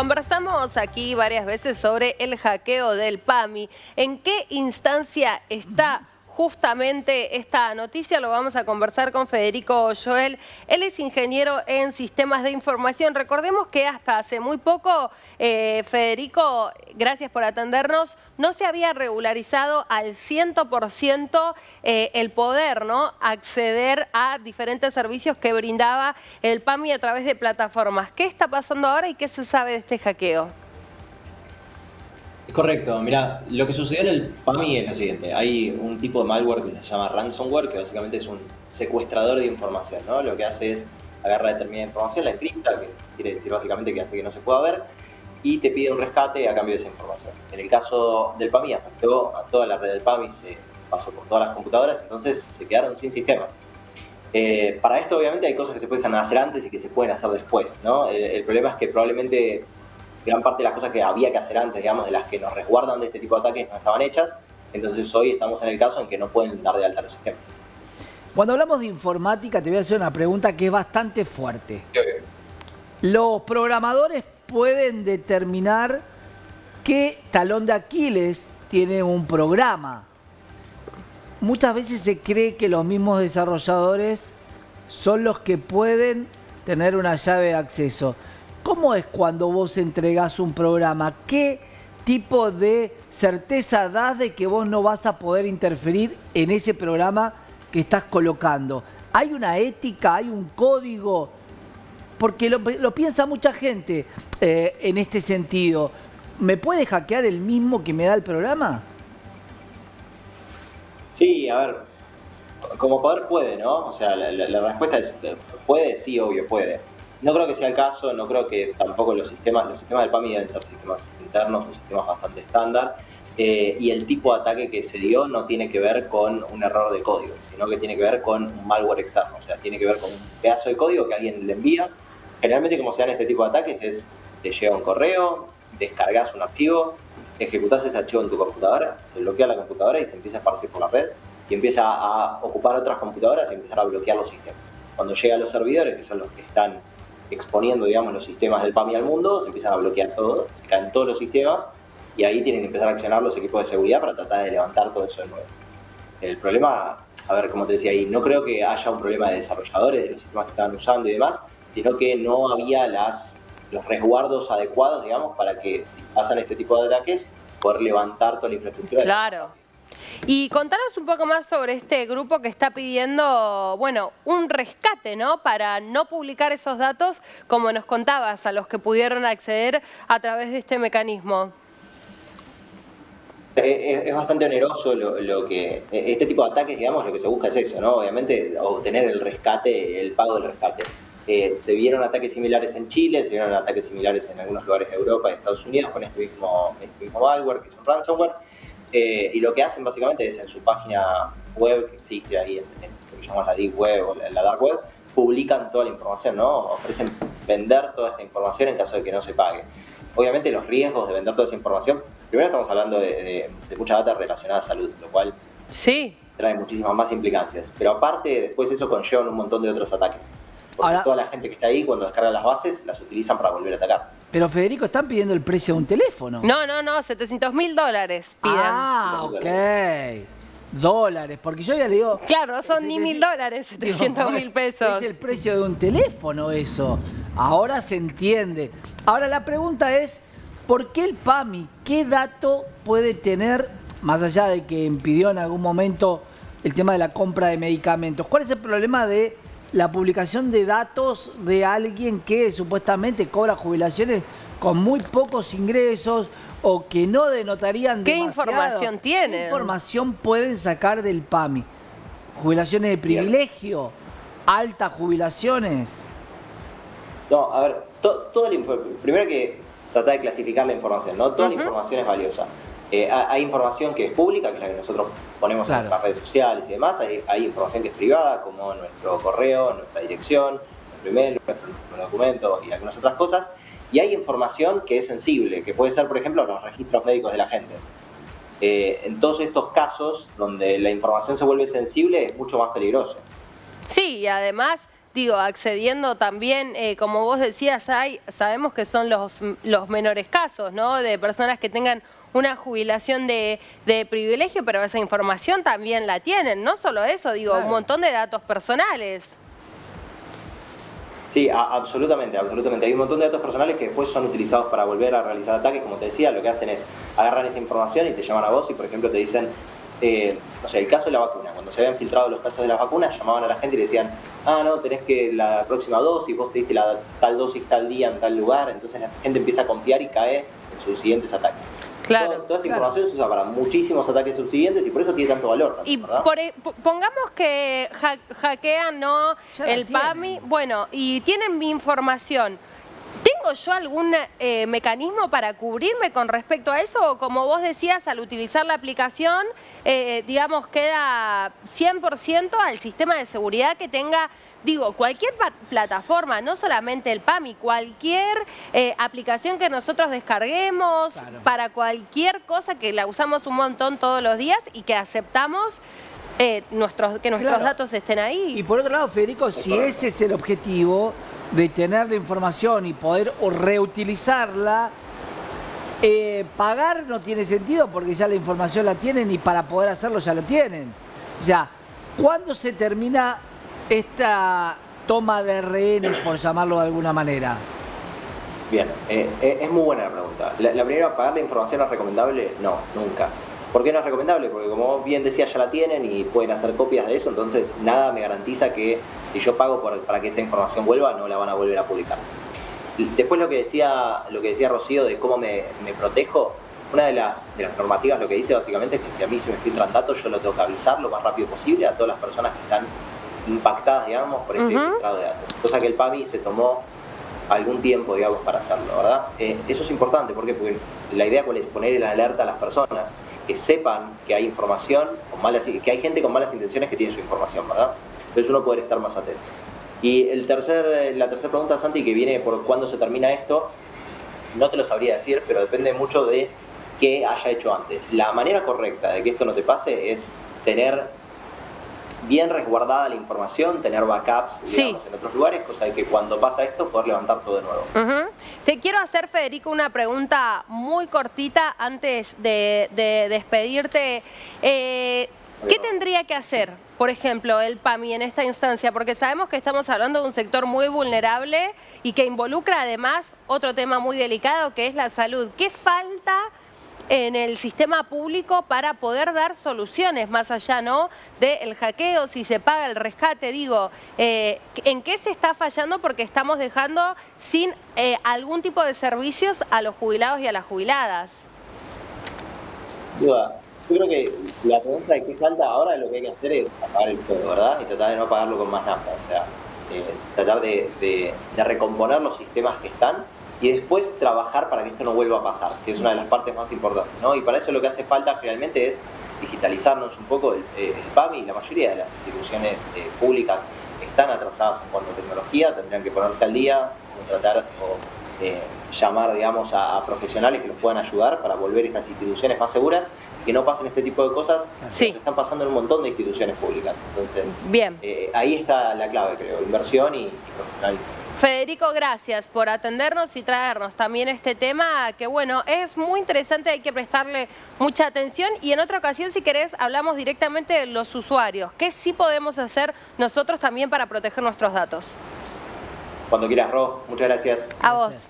Conversamos aquí varias veces sobre el hackeo del PAMI. ¿En qué instancia está justamente esta noticia? Lo vamos a conversar con Federico Joel. Él es ingeniero en sistemas de información. Recordemos que hasta hace muy poco, Federico, gracias por atendernos, no se había regularizado al 100% el poder, ¿no?, acceder a diferentes servicios que brindaba el PAMI a través de plataformas. ¿Qué está pasando ahora y qué se sabe de este hackeo? Correcto, mira, lo que sucedió en el PAMI es lo siguiente: hay un tipo de malware que se llama ransomware, que básicamente es un secuestrador de información, ¿no? Lo que hace es agarrar determinada información, la encripta, que quiere decir básicamente que hace que no se pueda ver, y te pide un rescate a cambio de esa información. En el caso del PAMI afectó a toda la red del PAMI, se pasó por todas las computadoras, entonces se quedaron sin sistemas. Para esto obviamente hay cosas que se pueden hacer antes y que se pueden hacer después, ¿no? El problema es que probablemente gran parte de las cosas que había que hacer antes, digamos, de las que nos resguardan de este tipo de ataques, no estaban hechas. Entonces hoy estamos en el caso en que no pueden dar de alta los sistemas. Cuando hablamos de informática, te voy a hacer una pregunta que es bastante fuerte. Los programadores pueden determinar qué talón de Aquiles tiene un programa. Muchas veces se cree que los mismos desarrolladores son los que pueden tener una llave de acceso. ¿Cómo es cuando vos entregás un programa? ¿Qué tipo de certeza das de que vos no vas a poder interferir en ese programa que estás colocando? ¿Hay una ética? ¿Hay un código? Porque lo piensa mucha gente en este sentido. ¿Me puede hackear el mismo que me da el programa? Sí, a ver, como poder puede, ¿no? O sea, la respuesta es, ¿puede? Sí, obvio, puede. No creo que sea el caso, no creo que tampoco los sistemas del PAMI deben ser sistemas internos o sistemas bastante estándar, y el tipo de ataque que se dio no tiene que ver con un error de código, sino que tiene que ver con un malware externo, o sea, tiene que ver con un pedazo de código que alguien le envía. Generalmente, como se dan este tipo de ataques, es: te llega un correo, descargas un archivo, ejecutás ese archivo en tu computadora, se bloquea la computadora y se empieza a esparcir por la red y empieza a ocupar otras computadoras y empezar a bloquear los sistemas. Cuando llega a los servidores, que son los que están exponiendo, digamos, los sistemas del PAMI al mundo, se empiezan a bloquear todo, se caen todos los sistemas y ahí tienen que empezar a accionar los equipos de seguridad para tratar de levantar todo eso de nuevo. El problema, a ver, como te decía ahí, no creo que haya un problema de desarrolladores, de los sistemas que estaban usando y demás, sino que no había los resguardos adecuados, digamos, para que si pasan este tipo de ataques, poder levantar toda la infraestructura. Claro. Y contanos un poco más sobre este grupo que está pidiendo, bueno, un rescate, ¿no?, para no publicar esos datos, como nos contabas, a los que pudieron acceder a través de este mecanismo. Es bastante oneroso este tipo de ataques, digamos, lo que se busca es eso, ¿no? Obviamente, obtener el rescate, el pago del rescate. Se vieron ataques similares en Chile, se vieron ataques similares en algunos lugares de Europa y Estados Unidos con este mismo malware, que es un ransomware. Y lo que hacen básicamente es, en su página web, que existe ahí, lo que llamamos la Deep Web o la Dark Web, publican toda la información, ¿no? Ofrecen vender toda esta información en caso de que no se pague. Obviamente los riesgos de vender toda esa información, primero estamos hablando de mucha data relacionada a salud, lo cual sí trae muchísimas más implicancias. Pero aparte, después eso conlleva un montón de otros ataques. Porque ahora, toda la gente que está ahí, cuando descarga las bases, las utilizan para volver a atacar. Pero Federico, están pidiendo el precio de un teléfono. No, $700.000 piden. Ah, ok. Dólares, porque yo ya le digo... Claro, son ni $1.000, 700.000 pesos. Es el precio de un teléfono eso. Ahora se entiende. Ahora la pregunta es, ¿por qué el PAMI? ¿Qué dato puede tener, más allá de que impidió en algún momento el tema de la compra de medicamentos? ¿Cuál es el problema de la publicación de datos de alguien que supuestamente cobra jubilaciones con muy pocos ingresos o que no denotarían ¿Qué demasiado? información tienen? ¿Qué información pueden sacar del PAMI? ¿Jubilaciones de privilegio? ¿Altas jubilaciones? No, a ver, primero que tratar de clasificar la información, ¿no? Toda la información es valiosa. Hay información que es pública, que es la que nosotros ponemos en nuestras redes sociales y demás. Hay información que es privada, como nuestro correo, nuestra dirección, nuestro email, nuestro documento y algunas otras cosas. Y hay información que es sensible, que puede ser, por ejemplo, los registros médicos de la gente. En todos estos casos donde la información se vuelve sensible, es mucho más peligroso. Sí, y además digo, accediendo también, como vos decías, sabemos que son los menores casos, ¿no? De personas que tengan una jubilación de privilegio, pero esa información también la tienen. No solo eso, digo, Claro. un montón de datos personales. Sí, absolutamente, absolutamente. Hay un montón de datos personales que después son utilizados para volver a realizar ataques. Como te decía, lo que hacen es agarran esa información y te llaman a vos y, por ejemplo, te dicen, o sea, el caso de la vacuna. Cuando se habían filtrado los casos de las vacunas, llamaban a la gente y le decían, no, tenés que la próxima dosis, vos te diste la tal dosis tal día en tal lugar. Entonces la gente empieza a confiar y cae en sus siguientes ataques. Claro. Toda esta información se usa para muchísimos ataques subsiguientes y por eso tiene tanto valor también, Y ¿verdad? pongamos que hackean, ¿no? Ya la El PAMI, tienen. bueno, y tienen mi información. ¿Tengo yo algún mecanismo para cubrirme con respecto a eso? O como vos decías, al utilizar la aplicación, digamos, queda 100% al sistema de seguridad que tenga, digo, cualquier plataforma, no solamente el PAMI, cualquier aplicación que nosotros descarguemos, Claro. para cualquier cosa que la usamos un montón todos los días y que aceptamos que nuestros Claro. datos estén ahí. Y por otro lado, Federico, si ese es el objetivo de tener la información y poder reutilizarla, pagar no tiene sentido porque ya la información la tienen y para poder hacerlo ya lo tienen. Ya, ¿cuándo se termina esta toma de rehenes, por llamarlo de alguna manera? Bien, es muy buena la pregunta. La primera, ¿pagar la información es recomendable? No, nunca. ¿Por qué no es recomendable? Porque como vos bien decías, ya la tienen y pueden hacer copias de eso, entonces nada me garantiza que si yo pago para que esa información vuelva, no la van a volver a publicar. Después lo que decía Rocío de cómo me protejo, una de las normativas lo que dice básicamente es que si a mí se me filtran datos, yo lo tengo que avisar lo más rápido posible a todas las personas que están impactadas, digamos, por este filtrado de datos. Cosa que el PAMI se tomó algún tiempo, digamos, para hacerlo, ¿verdad? Eso es importante, ¿por qué? Porque la idea es poner en alerta a las personas que sepan que hay información, que hay gente con malas intenciones que tiene su información, ¿verdad? Entonces uno poder estar más atento. Y la tercera pregunta, Santi, que viene por cuándo se termina esto, no te lo sabría decir, pero depende mucho de qué haya hecho antes. La manera correcta de que esto no te pase es tener bien resguardada la información, tener backups, digamos, en otros lugares, cosa de que cuando pasa esto poder levantar todo de nuevo. Te quiero hacer, Federico, una pregunta muy cortita antes de despedirte. ¿Qué tendría que hacer, por ejemplo, el PAMI en esta instancia? Porque sabemos que estamos hablando de un sector muy vulnerable y que involucra además otro tema muy delicado que es la salud. ¿Qué falta en el sistema público para poder dar soluciones más allá, ¿no?, del hackeo, si se paga el rescate? Digo, ¿en qué se está fallando? Porque estamos dejando sin algún tipo de servicios a los jubilados y a las jubiladas. Yo creo que la pregunta de qué falta ahora, lo que hay que hacer es apagar el fuego, ¿verdad? Y tratar de no apagarlo con más nafta, o sea, tratar de recomponer los sistemas que están y después trabajar para que esto no vuelva a pasar, que es una de las partes más importantes, ¿no? Y para eso lo que hace falta realmente es digitalizarnos un poco. El PAMI, la mayoría de las instituciones públicas están atrasadas en cuanto a tecnología, tendrían que ponerse al día, tratar o llamar, digamos, a profesionales que los puedan ayudar para volver estas instituciones más seguras, que no pasen este tipo de cosas que están pasando en un montón de instituciones públicas. Entonces, bien, ahí está la clave, creo, inversión y profesionalismo. Federico, gracias por atendernos y traernos también este tema que, bueno, es muy interesante, hay que prestarle mucha atención y en otra ocasión, si querés, hablamos directamente de los usuarios. ¿Qué sí podemos hacer nosotros también para proteger nuestros datos? Cuando quieras, Ro. Muchas gracias. A vos.